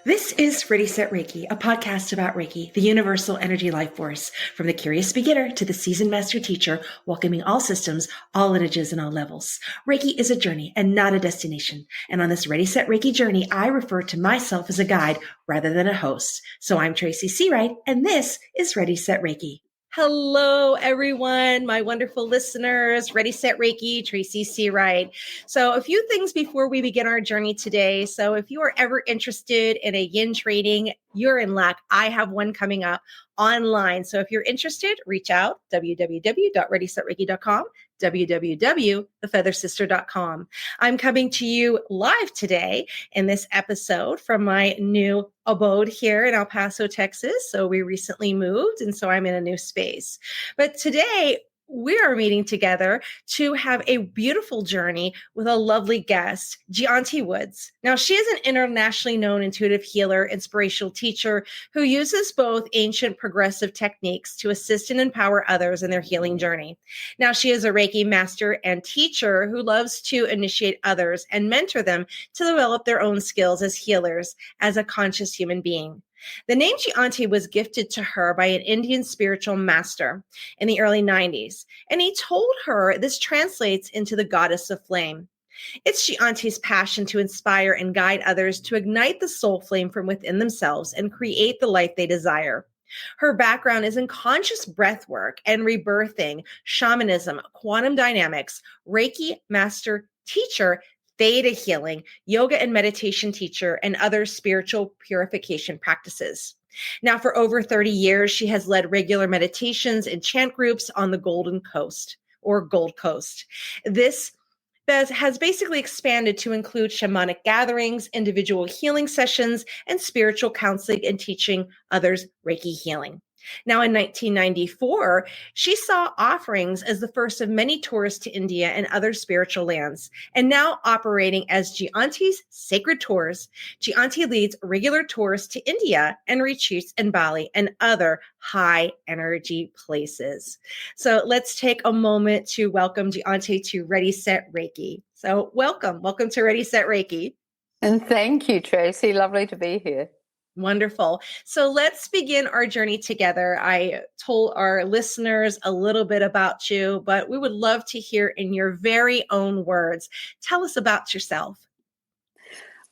This is Ready, Set, Reiki, a podcast about Reiki, the universal energy life force, from the curious beginner to the seasoned master teacher, welcoming all systems, all lineages, and all levels. Reiki is a journey and not a destination. And on this Ready, Set, Reiki journey, I refer to myself as a guide rather than a host. So I'm Tracy Seawright, and this is Ready, Set, Reiki. Hello, everyone, my wonderful listeners. Ready, Set, Reiki, Tracy Seawright. So a few things before we begin our journey today. So if you are ever interested in a yin training, you're in luck. I have one coming up online. So if you're interested, reach out, www.readysetreiki.com, www.thefeathersister.com. I'm coming to you live today in this episode from my new abode here in El Paso, Texas. So we recently moved, and so I'm in a new space. But today, we are meeting together to have a beautiful journey with a lovely guest, Jayanti Woods. Now, she is an internationally known intuitive healer, inspirational teacher who uses both ancient progressive techniques to assist and empower others in their healing journey. Now, she is a Reiki master and teacher who loves to initiate others and mentor them to develop their own skills as healers, as a conscious human being. The name Jyanti was gifted to her by an Indian spiritual master in the early 90s, and he told her this translates into the goddess of flame. It's Jyanti's passion to inspire and guide others to ignite the soul flame from within themselves and create the life they desire. Her background is in conscious breath work and rebirthing, shamanism, quantum dynamics, Reiki master teacher, theta healing, yoga and meditation teacher, and other spiritual purification practices. Now, for over 30 years, she has led regular meditations and chant groups on the Golden Coast or Gold Coast. This has basically expanded to include shamanic gatherings, individual healing sessions, and spiritual counseling and teaching others Reiki healing. Now, in 1994, she saw offerings as the first of many tours to India and other spiritual lands, and now operating as Jyanti's Sacred Tours. Jyanti leads regular tours to India and retreats in Bali and other high energy places. So let's take a moment to welcome Jyanti to Ready, Set, Reiki. So welcome to Ready, Set, Reiki. And thank you, Tracy. Lovely to be here. Wonderful. So let's begin our journey together. I told our listeners a little bit about you, but we would love to hear in your very own words. Tell us about yourself.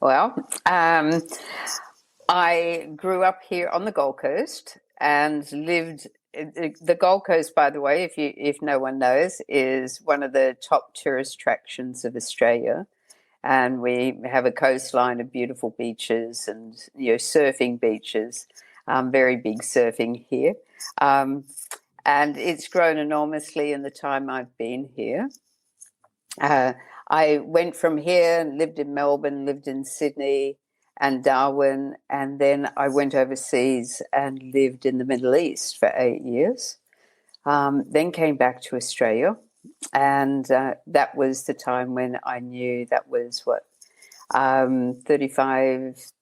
Well, I grew up here on the Gold Coast and lived. The Gold Coast, by the way, if no one knows, is one of the top tourist attractions of Australia. And we have a coastline of beautiful beaches and, surfing beaches, very big surfing here. And it's grown enormously in the time I've been here. I went from here and lived in Melbourne, lived in Sydney and Darwin, and then I went overseas and lived in the Middle East for 8 years, then came back to Australia. And that was the time when I knew that was 35,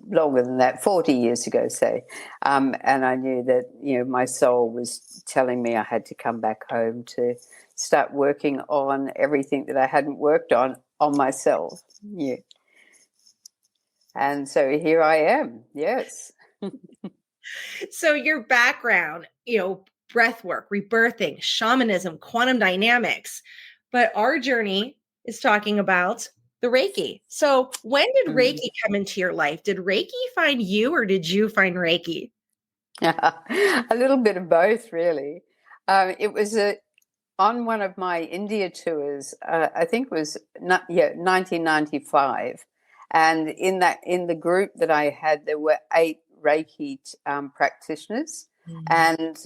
longer than that, 40 years ago, say. And I knew that, my soul was telling me I had to come back home to start working on everything that I hadn't worked on myself. Yeah. And so here I am. Yes. So your background, breath work, rebirthing, shamanism, quantum dynamics. But our journey is talking about the Reiki. So when did Reiki come into your life? Did Reiki find you or did you find Reiki? A little bit of both, really. It was on one of my India tours, I think it was 1995. And in the group that I had, there were 8 Reiki practitioners. And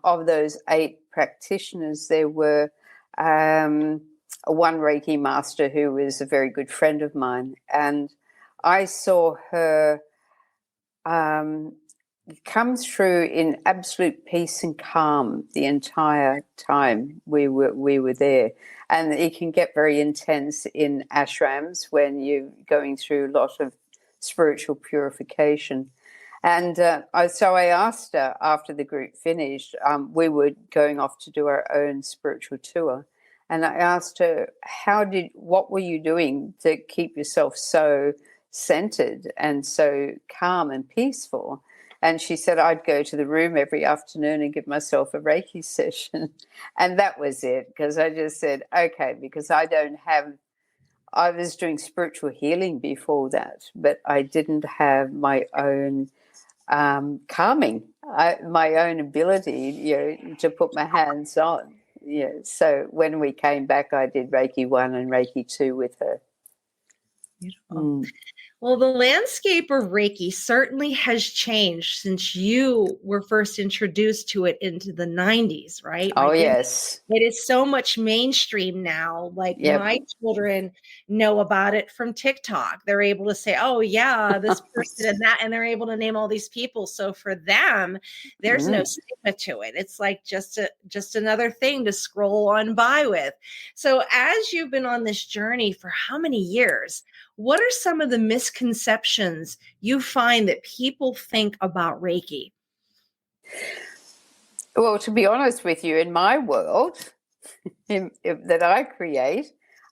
of those 8 practitioners, there were one Reiki master who was a very good friend of mine. And I saw her come through in absolute peace and calm the entire time we were there. And it can get very intense in ashrams when you're going through a lot of spiritual purification. And so I asked her after the group finished, we were going off to do our own spiritual tour. And I asked her, what were you doing to keep yourself so centered and so calm and peaceful. And she said I'd go to the room every afternoon and give myself a Reiki session. And that was it, because I just said, okay, because I was doing spiritual healing before that, but I didn't have my own calming, my own ability, to put my hands on. So when we came back, I did Reiki 1 and Reiki 2 with her. Beautiful. Well, the landscape of Reiki certainly has changed since you were first introduced to it into the 90s, right? My Oh, goodness. yes. It is so much mainstream now. Like Yep. my children know about it from TikTok. They're able to say, oh, yeah, this person and that, and they're able to name all these people. So for them, there's no stigma to it. It's like just another thing to scroll on by with. So as you've been on this journey for how many years? What are some of the misconceptions you find that people think about Reiki? Well, to be honest with you, in my world that I create,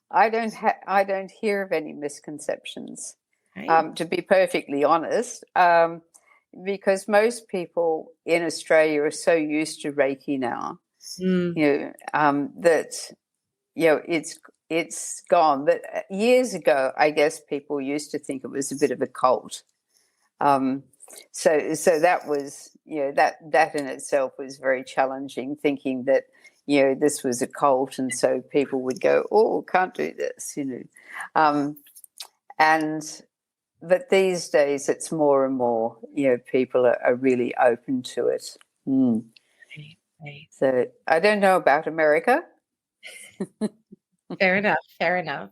I don't hear of any misconceptions. Right. To be perfectly honest, because most people in Australia are so used to Reiki now, that it's gone. But years ago, I guess people used to think it was a bit of a cult. So that was, that in itself was very challenging, thinking that, this was a cult, and so people would go, oh, can't do this, but these days it's more and more, people are really open to it. Right. So I don't know about America. Fair enough. Fair enough.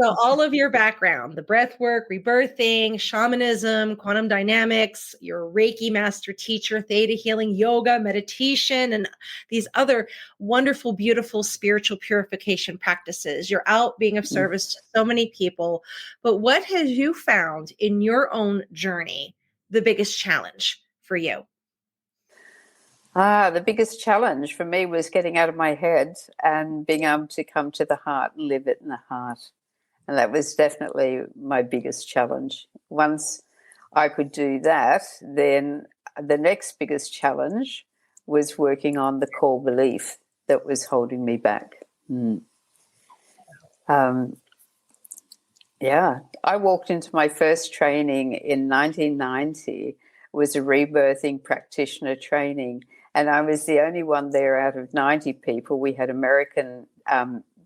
So all of your background, the breath work, rebirthing, shamanism, quantum dynamics, your Reiki master teacher, theta healing, yoga, meditation, and these other wonderful, beautiful spiritual purification practices. You're out being of service to so many people. But what have you found in your own journey the biggest challenge for you? The biggest challenge for me was getting out of my head and being able to come to the heart and live it in the heart. And that was definitely my biggest challenge. Once I could do that, then the next biggest challenge was working on the core belief that was holding me back. I walked into my first training in 1990. It was a rebirthing practitioner training, and I was the only one there out of 90 people. We had American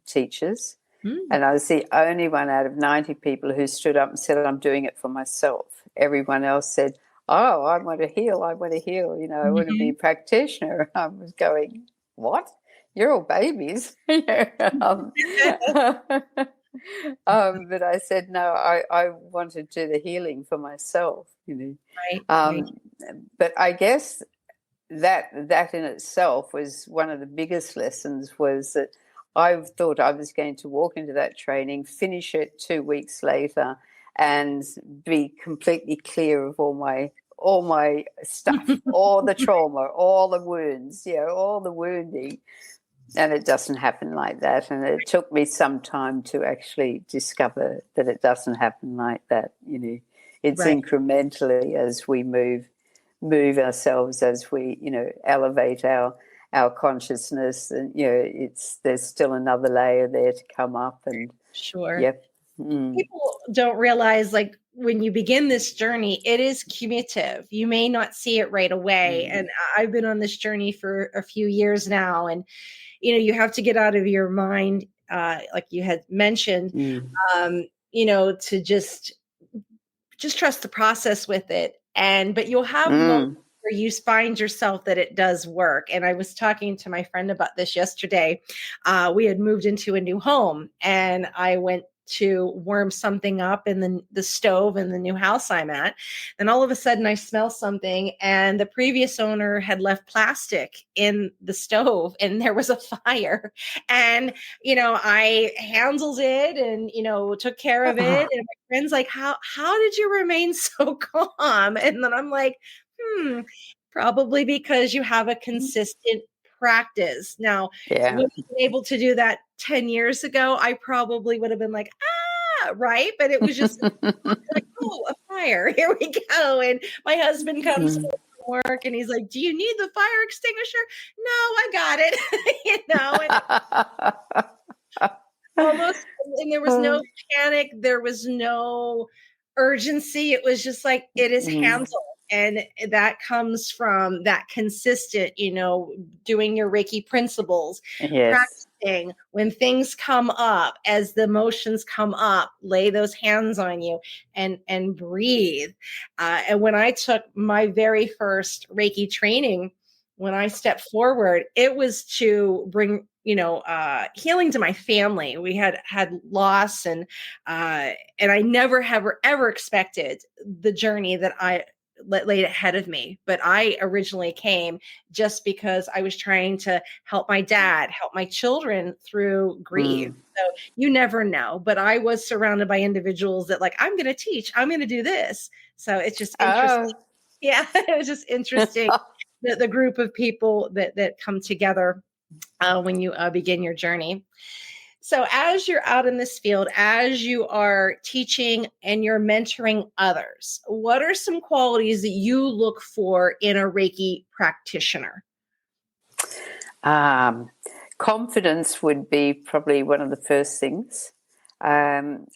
teachers, and I was the only one out of 90 people who stood up and said, I'm doing it for myself. Everyone else said, oh, I want to heal, I want to be a practitioner. I was going, what? You're all babies. But I said, no, I want to do the healing for myself, Right. But I guess that in itself was one of the biggest lessons, was that I thought I was going to walk into that training, finish it 2 weeks later, and be completely clear of all my stuff, all the trauma, all the wounds, all the wounding. And it doesn't happen like that. And it took me some time to actually discover that it doesn't happen like that. It's Right. incrementally as we move ourselves, as we, elevate our consciousness, and there's still another layer there to come up. And Sure. yep. People don't realize, like, when you begin this journey, it is cumulative. You may not see it right away. And I've been on this journey for a few years now. And, you have to get out of your mind, like you had mentioned, to just trust the process with it. But you'll have moments where you find yourself that it does work. And I was talking to my friend about this yesterday. We had moved into a new home, and I went to warm something up in the stove in the new house I'm at. Then all of a sudden I smell something, and the previous owner had left plastic in the stove, and there was a fire. And, I handled it and, took care of it. And my friend's like, how did you remain so calm? And then I'm like, probably because you have a consistent practice. Now, Yeah. would have been able to do that 10 years ago, I probably would have been like, right. But it was just like, oh, a fire. Here we go. And my husband comes home from work and he's like, do you need the fire extinguisher? No, I got it. And almost, and there was no panic. There was no urgency. It was just like, it is handled. And that comes from that consistent, doing your Reiki principles, practicing when things come up, as the emotions come up, lay those hands on you and breathe. And when I took my very first Reiki training, when I stepped forward, it was to bring, healing to my family. We had loss, and I never have ever expected the journey that I laid ahead of me. But I originally came just because I was trying to help my dad, help my children through grief. So you never know. But I was surrounded by individuals that like, I'm going to teach, I'm going to do this. So it's just interesting. Yeah, it was just interesting. The group of people that come together when you begin your journey. So as you're out in this field, as you are teaching and you're mentoring others, what are some qualities that you look for in a Reiki practitioner? Confidence would be probably one of the first things, and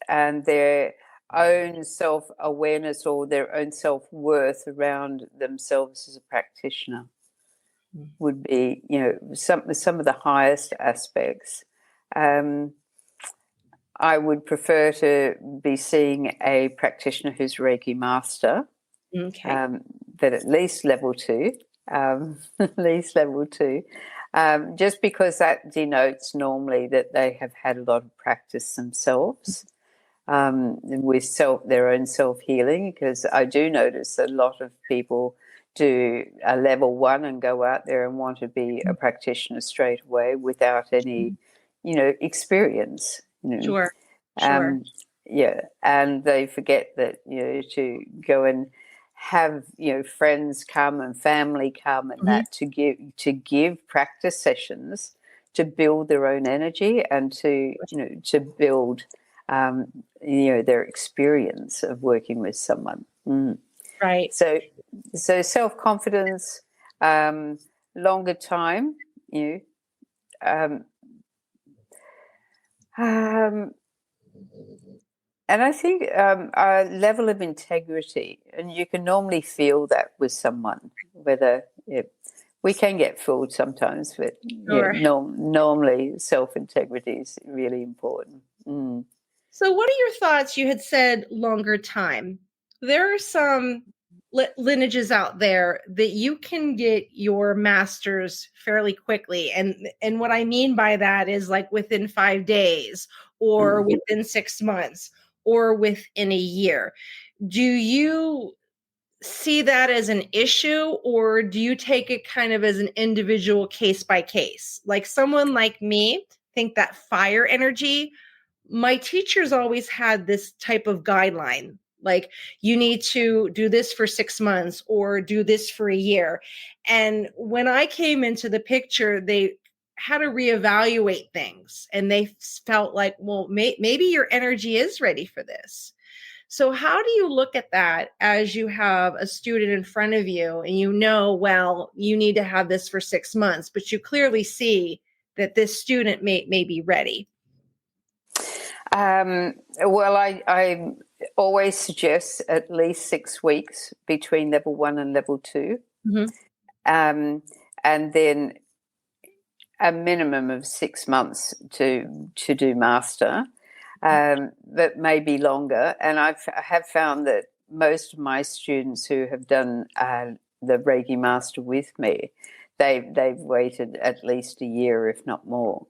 their own self-awareness or their own self-worth around themselves as a practitioner would be, some of the highest aspects. I would prefer to be seeing a practitioner who's Reiki master, that at least level 2, just because that denotes normally that they have had a lot of practice themselves with their own self-healing, because I do notice that a lot of people do a level 1 and go out there and want to be a practitioner straight away without any experience. Sure. And they forget that to go and have friends come and family come and that to give practice sessions to build their own energy and to build their experience of working with someone. Right. So self-confidence, longer time, and I think a level of integrity, and you can normally feel that with someone, whether we can get fooled sometimes, but normally self-integrity is really important. So what are your thoughts? You had said longer time. There are some lineages out there that you can get your master's fairly quickly. And what I mean by that is like within 5 days or within 6 months or within a year. Do you see that as an issue, or do you take it kind of as an individual case by case? Like someone like me, think that fire energy, my teachers always had this type of guideline. Like you need to do this for 6 months or do this for a year. And when I came into the picture, they had to reevaluate things and they felt like, well, maybe your energy is ready for this. So how do you look at that as you have a student in front of you and well, you need to have this for 6 months, but you clearly see that this student may be ready? Well, I always suggest at least 6 weeks between level 1 and level 2. And then a minimum of 6 months to do master, but maybe longer. And I have found that most of my students who have done the Reiki master with me, they've waited at least a year, if not more.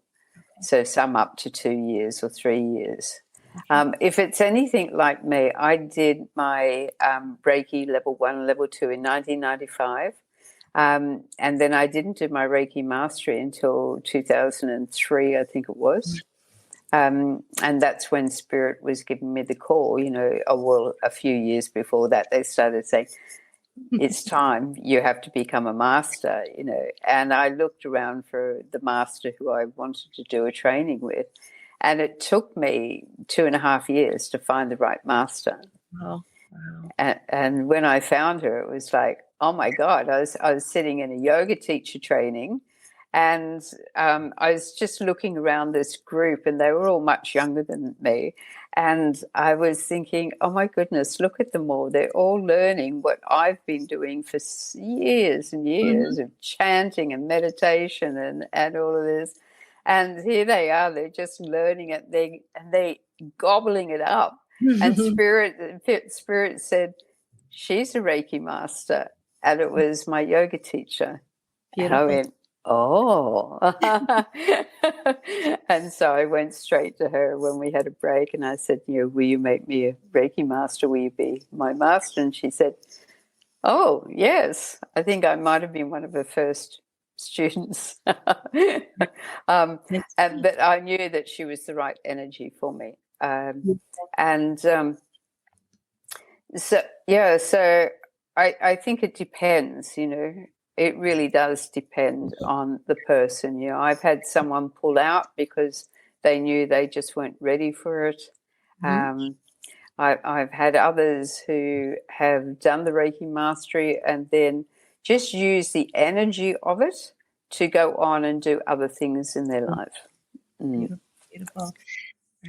So some up to 2 years or 3 years. If it's anything like me, I did my Reiki level 1 and level 2 in 1995. And then I didn't do my Reiki mastery until 2003, I think it was. And that's when Spirit was giving me the call, a few years before that, they started saying, it's time, you have to become a master, And I looked around for the master who I wanted to do a training with. And it took me 2.5 years to find the right master. Wow. Wow. And when I found her, it was like, oh my God, I was sitting in a yoga teacher training, and I was just looking around this group, and they were all much younger than me. And I was thinking, oh my goodness, look at them all. They're all learning what I've been doing for years and years of chanting and meditation and all of this. And here they are, they're just learning it. They gobbling it up. And spirit said, she's a Reiki master. And it was my yoga teacher. Beautiful. And I went, oh. And so I went straight to her when we had a break, and I said, will you make me a Reiki master? Will you be my master? And she said, oh, yes. I think I might have been one of her first students. But I knew that she was the right energy for me. So I think it depends, it really does depend on the person. I've had someone pull out because they knew they just weren't ready for it. I've had others who have done the Reiki mastery and then just use the energy of it to go on and do other things in their life. Beautiful.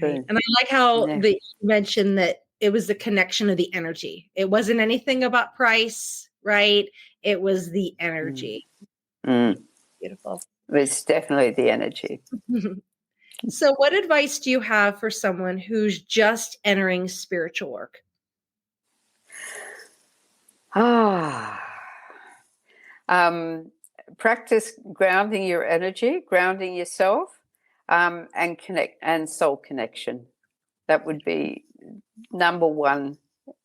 Right. And I like how you mentioned that it was the connection of the energy. It wasn't anything about price, right? It was the energy. Beautiful. It's definitely the energy. So what advice do you have for someone who's just entering spiritual work? Practice grounding your energy, grounding yourself, and connect and soul connection. That would be number one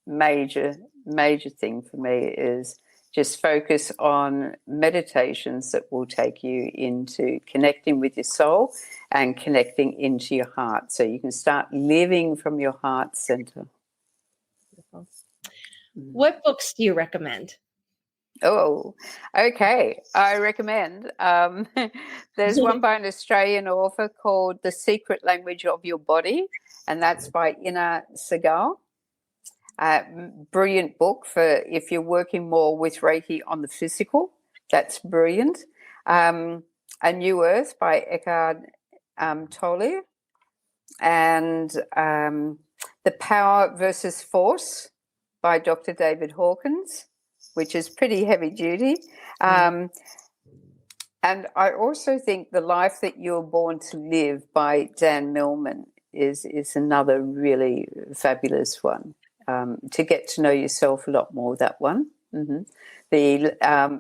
major thing for me, is just focus on meditations that will take you into connecting with your soul and connecting into your heart, so you can start living from your heart center. What books do you recommend? Oh, okay. I recommend. There's one by an Australian author called The Secret Language of Your Body, and that's by Ina Segal. Brilliant book for if you're working more with Reiki on the physical. That's brilliant. A New Earth by Eckhart Tolle, and The Power versus Force by Dr. David Hawkins, which is pretty heavy duty. And I also think The Life That You're Born to Live by Dan Millman is another really fabulous one. To get to know yourself a lot more, that one. The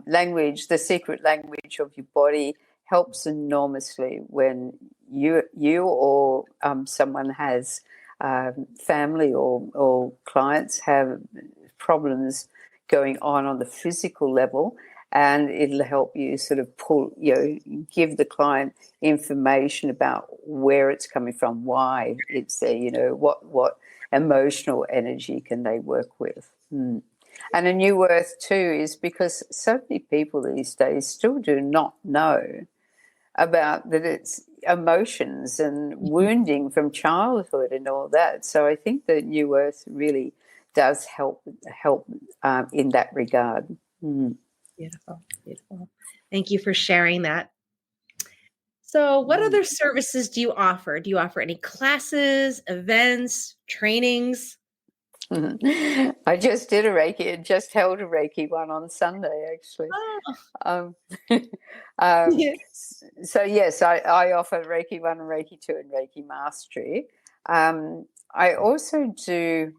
language, the secret language of your body, helps enormously when you or someone has family or clients have problems going on the physical level, and it'll help you sort of give the client information about where it's coming from, why it's there, what emotional energy can they work with. And A New Earth too is because so many people these days still do not know about that it's emotions and wounding from childhood and all that. So I think that New Earth really does help in that regard. Beautiful. Thank you for sharing that. So what other services do you offer? Do you offer any classes, events, trainings? I just did just held a Reiki one on Sunday, actually. So yes, I offer Reiki 1 and Reiki 2 and Reiki Mastery. I also do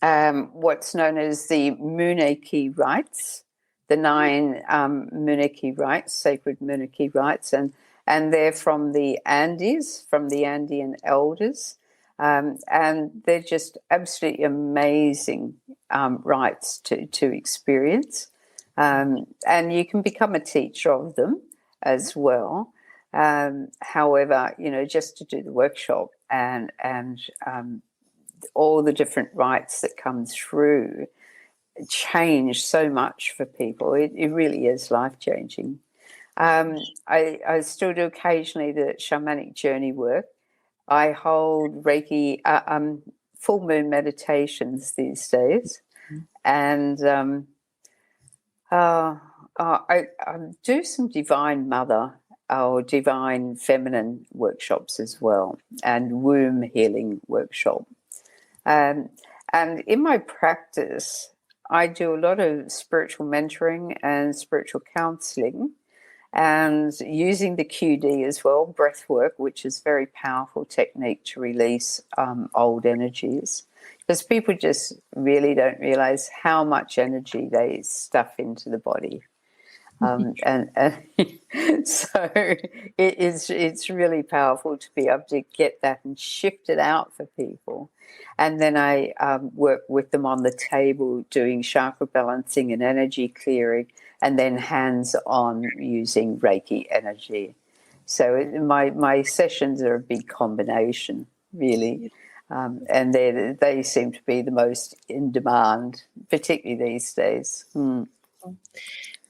what's known as the Muneki rites, the 9 Muneki rites, sacred Muneki rites, and they're from the Andes, from the Andean elders, and they're just absolutely amazing rites to experience, and you can become a teacher of them as well. However, just to do the workshop and all the different rites that come through change so much for people. It really is life-changing. I still do occasionally the shamanic journey work. I hold Reiki, full moon meditations these days, and I do some divine mother or divine feminine workshops as well, and womb healing workshop. And in my practice, I do a lot of spiritual mentoring and spiritual counseling, and using the QD as well, breath work, which is a very powerful technique to release old energies, because people just really don't realize how much energy they stuff into the body. And so it's really powerful to be able to get that and shift it out for people. And then I work with them on the table doing chakra balancing and energy clearing, and then hands-on using Reiki energy. So my sessions are a big combination, really. And they seem to be the most in demand, particularly these days. Do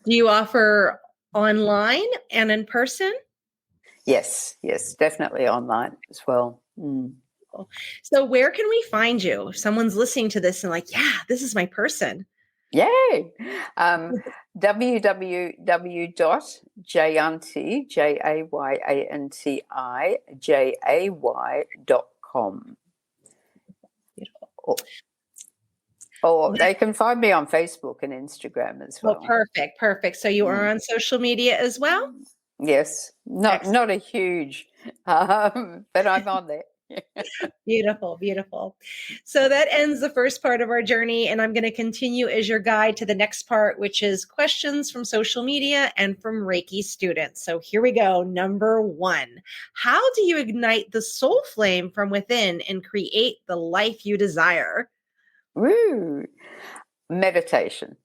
you offer online and in person? Yes, definitely online as well. So where can we find you? If someone's listening to this and like, yeah, this is my person. Yay! www.jayanti, JAYANTI, JAY.com. Or they can find me on Facebook and Instagram as well. Oh, perfect. So you are on social media as well? Yes, not a huge, but I'm on there. Beautiful. So that ends the first part of our journey, and I'm going to continue as your guide to the next part, which is questions from social media and from Reiki students. So here we go. Number 1, how do you ignite the soul flame from within and create the life you desire? Woo! Meditation.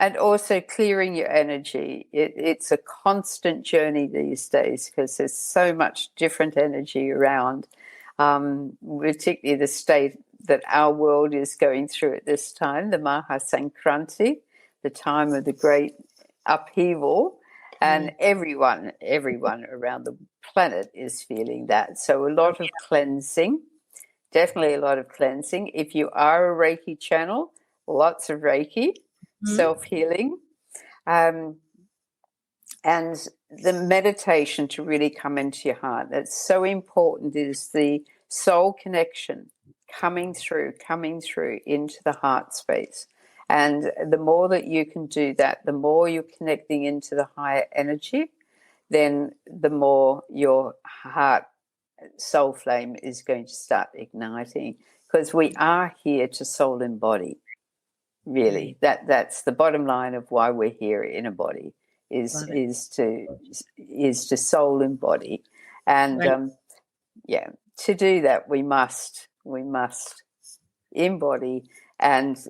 And also clearing your energy. It's a constant journey these days because there's so much different energy around, particularly the state that our world is going through at this time, the Maha Sankranti, the time of the great upheaval, and everyone around the planet is feeling that. So a lot of cleansing, definitely a lot of cleansing. If you are a Reiki channel, lots of Reiki. Self-healing, and the meditation to really come into your heart. That's so important, is the soul connection coming through into the heart space. And the more that you can do that, the more you're connecting into the higher energy, then the more your heart soul flame is going to start igniting, because we are here to soul and body. Really, that's the bottom line of why we're here in a body, is to soul and body, and to do that we must embody, and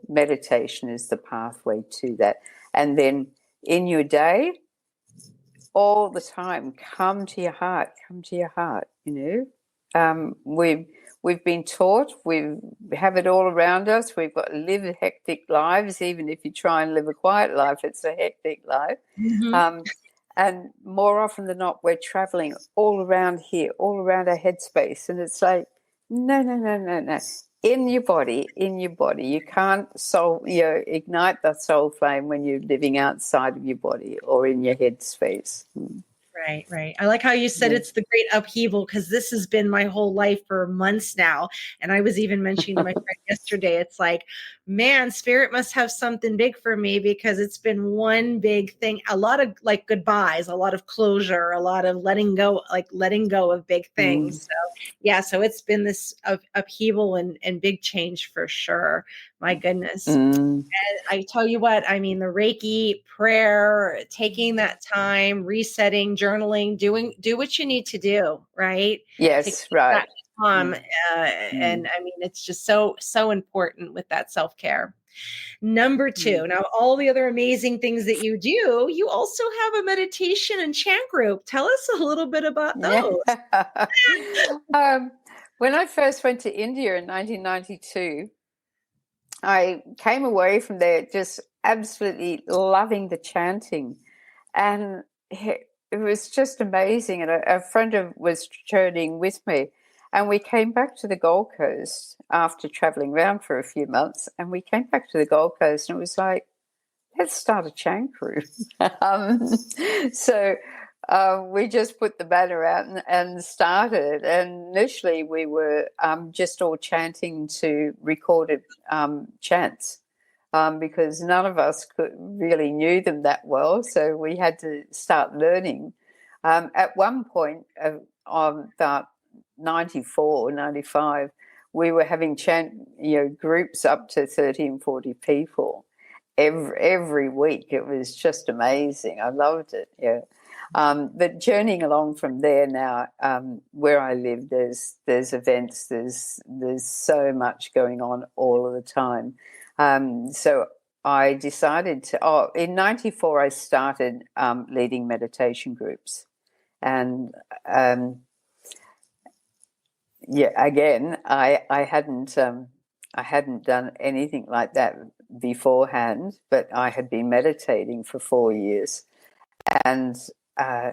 meditation is the pathway to that. And then in your day, all the time, come to your heart. We've been taught, we have it all around us. We've got to live hectic lives. Even if you try and live a quiet life, it's a hectic life. And more often than not, we're traveling all around here, all around our headspace. And it's like, no. In your body. You can't ignite the soul flame when you're living outside of your body or in your headspace. Right. I like how you said it's the great upheaval, because this has been my whole life for months now. And I was even mentioning to my friend yesterday, it's like, man, spirit must have something big for me, because it's been one big thing, a lot of like goodbyes, a lot of closure, a lot of letting go of big things. So it's been this upheaval and big change for sure. My goodness. And I tell you what, I mean, the Reiki, prayer, taking that time, resetting, journaling, do what you need to do, right? Yes, right. And I mean, it's just so important with that self-care. Number 2, now all the other amazing things that you do, you also have a meditation and chant group. Tell us a little bit about those. When I first went to India in 1992, I came away from there just absolutely loving the chanting. And it was just amazing. And a friend was journeying with me. And we came back to the Gold Coast after traveling around for a few months. And we came back to the Gold Coast and it was like, let's start a chant group. So we just put the banner out and started. And initially we were just all chanting to recorded chants. Because none of us really knew them that well. So we had to start learning. At one point, about 94, 95, we were having chant, groups up to 30 and 40 people every week. It was just amazing. I loved it, yeah. But journeying along from there now, where I live, there's events, there's so much going on all of the time. So I decided in 94, I started leading meditation groups. And again, I hadn't done anything like that beforehand, but I had been meditating for 4 years. And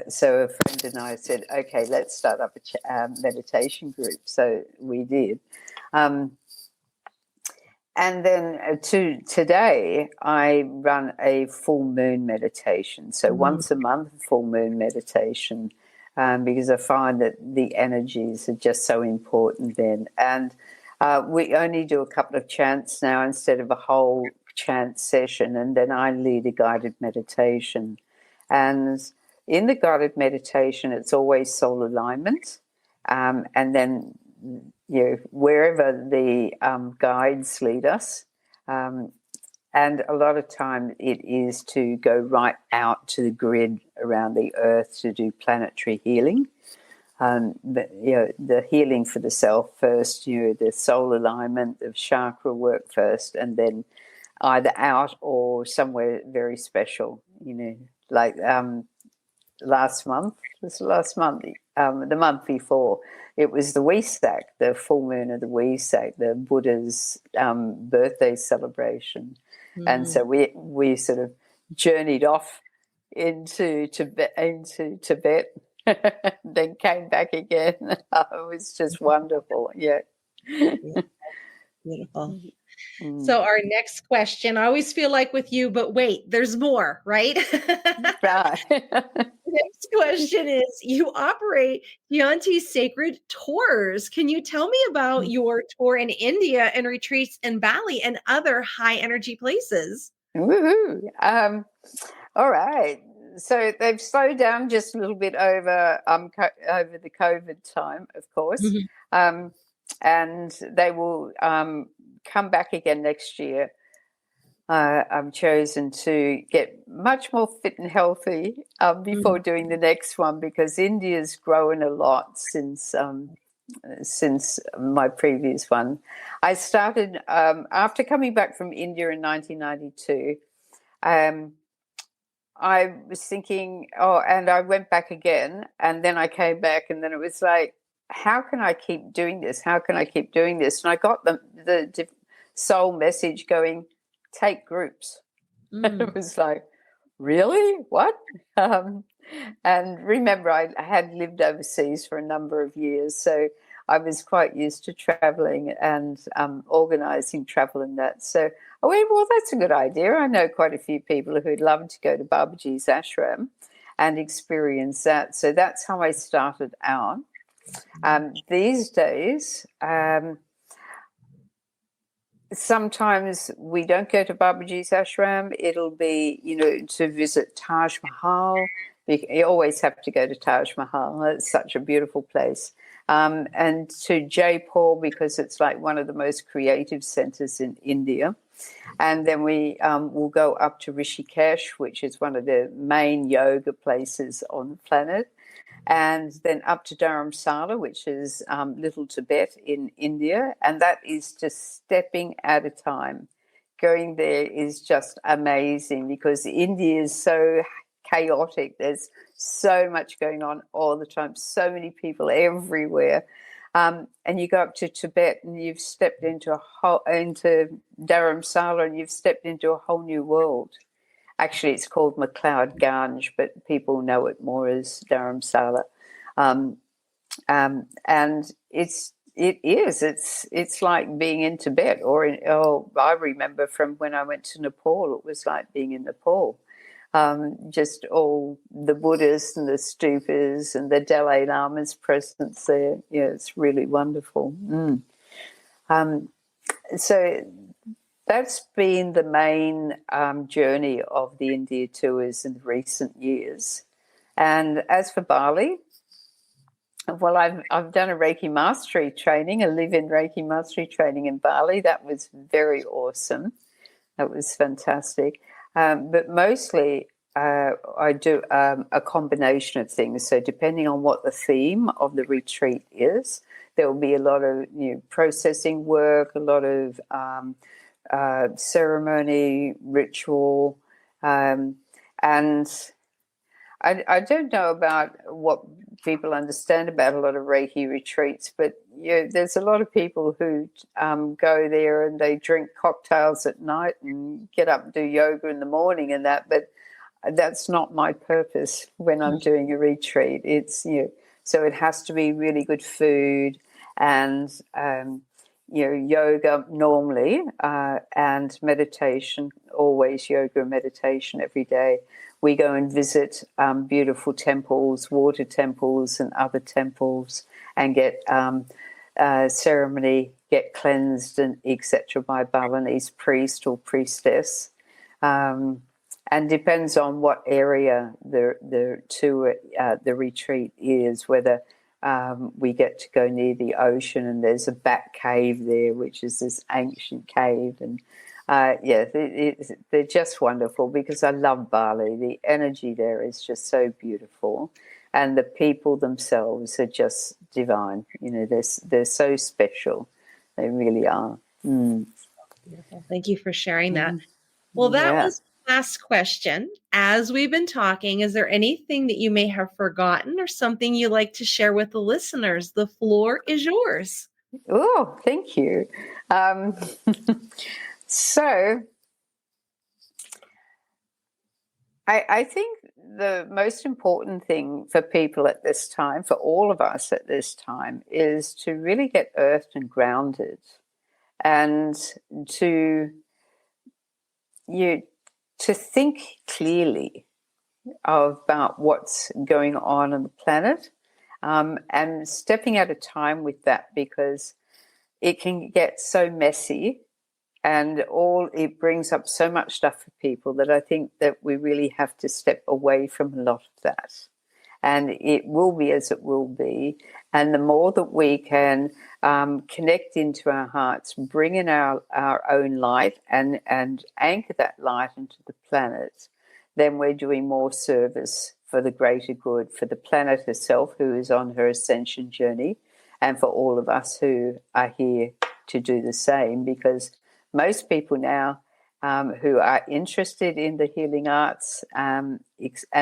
so a friend and I said, okay, let's start up a meditation group. So we did. And then today, I run a full moon meditation. So once a month, full moon meditation, because I find that the energies are just so important then. And we only do a couple of chants now instead of a whole chant session. And then I lead a guided meditation. And in the guided meditation, it's always soul alignment. And then wherever the guides lead us. And a lot of time it is to go right out to the grid around the earth to do planetary healing. The healing for the self first, the soul alignment, the chakra work first, and then either out or somewhere very special, like last month, the month before, it was the Wesak, the full moon of the Wesak, the Buddha's birthday celebration. And so we sort of journeyed off into Tibet, then came back again. It was just wonderful. Yeah. Beautiful. So our next question, I always feel like with you, but wait, there's more, right? Right. Next question is, you operate Jayanti's Sacred Tours. Can you tell me about your tour in India and retreats in Bali and other high energy places? Woohoo. All right. So they've slowed down just a little bit over the COVID time, of course. And they will come back again next year. I've chosen to get much more fit and healthy before doing the next one, because India's grown a lot since my previous one. I started after coming back from India in 1992. I was thinking, and I went back again, and then I came back, and then it was like, how can I keep doing this? How can I keep doing this? And I got the soul message going, take groups. It was like, really? What? And remember, I had lived overseas for a number of years, so I was quite used to traveling and organizing travel and that. So I went, well, that's a good idea. I know quite a few people who'd love to go to Babaji's ashram and experience that. So that's how I started out. These days, sometimes we don't go to Babaji's ashram. It'll be, to visit Taj Mahal. You always have to go to Taj Mahal. It's such a beautiful place. And to Jaipur, because it's like one of the most creative centers in India. And then we will go up to Rishikesh, which is one of the main yoga places on the planet. And then up to Dharamsala, which is Little Tibet in India. And that is just stepping at a time. Going there is just amazing, because India is so chaotic. There's so much going on all the time, so many people everywhere. And you go up to Tibet and you've stepped into Dharamsala and you've stepped into a whole new world. Actually, it's called McLeod Ganj, but people know it more as Dharamsala. And it's like being in Tibet, I remember from when I went to Nepal, it was like being in Nepal. Just all the Buddhists and the stupas and the Dalai Lama's presence there. Yeah, it's really wonderful. So that's been the main journey of the India tours in recent years. And as for Bali, well, I've done a Reiki mastery training, a live-in Reiki mastery training in Bali. That was very awesome. That was fantastic. But mostly I do a combination of things. So depending on what the theme of the retreat is, there will be a lot of processing work, a lot of ceremony, ritual, and I don't know about what people understand about a lot of Reiki retreats, but there's a lot of people who go there and they drink cocktails at night and get up and do yoga in the morning and that, but that's not my purpose when I'm doing a retreat. It's, so it has to be really good food and, yoga normally and meditation, always yoga and meditation every day. We go and visit beautiful temples, water temples and other temples, and get ceremony, get cleansed and etc. by Balinese priest or priestess. And depends on what area the retreat is, whether we get to go near the ocean and there's a bat cave there, which is this ancient cave. And they're just wonderful because I love Bali. The energy there is just so beautiful. And the people themselves are just divine. They're so special. They really are. Beautiful. Thank you for sharing that. Well, that was the last question. As we've been talking, is there anything that you may have forgotten or something you'd like to share with the listeners? The floor is yours. Oh, thank you. So I think the most important thing for people at this time, for all of us at this time, is to really get earthed and grounded and to think clearly about what's going on the planet and stepping out of time with that, because it can get so messy and it brings up so much stuff for people that I think that we really have to step away from a lot of that. And it will be as it will be. And the more that we can connect into our hearts, bring in our own light and anchor that light into the planet, then we're doing more service for the greater good, for the planet herself, who is on her ascension journey, and for all of us who are here to do the same. Because most people now who are interested in the healing arts and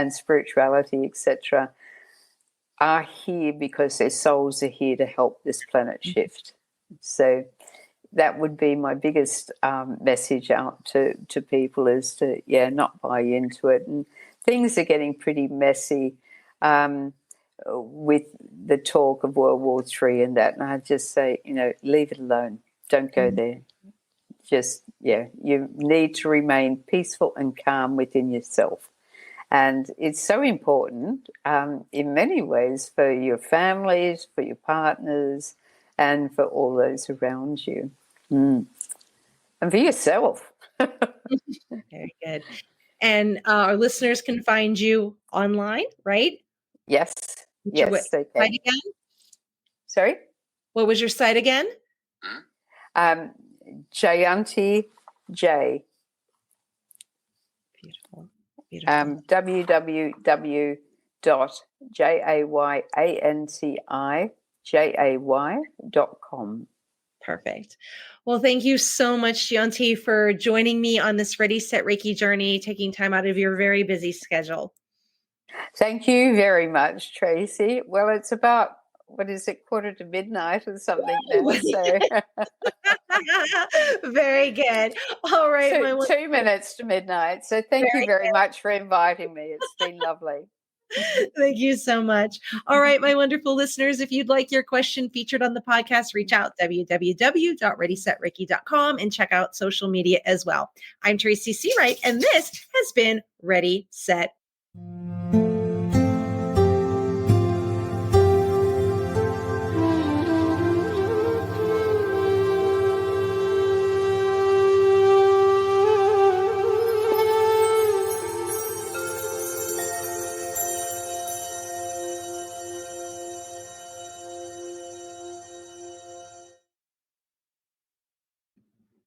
spirituality, etc., are here because their souls are here to help this planet shift. So that would be my biggest message out to people, is to not buy into it. And things are getting pretty messy with the talk of World War III and that. And I just say, leave it alone. Don't go there. Just, you need to remain peaceful and calm within yourself. And it's so important in many ways for your families, for your partners, and for all those around you. And for yourself. Very good. And our listeners can find you online, right? Yes. Yes, they can. Site again? Sorry? What was your site again? Jayanti J. Beautiful. www.jayantijay.com. Perfect. Well, thank you so much, Jyanti, for joining me on this Ready, Set, Reiki journey, taking time out of your very busy schedule. Thank you very much, Tracy. Well, it's about, 1:45 or something now. So Very good. All right, my 2 minutes to midnight. So thank you very much for inviting me. It's been lovely. Thank you so much. All right, my wonderful listeners, if you'd like your question featured on the podcast, reach out www.readysetreiki.com and check out social media as well. I'm Tracy C. Wright, and this has been Ready, Set,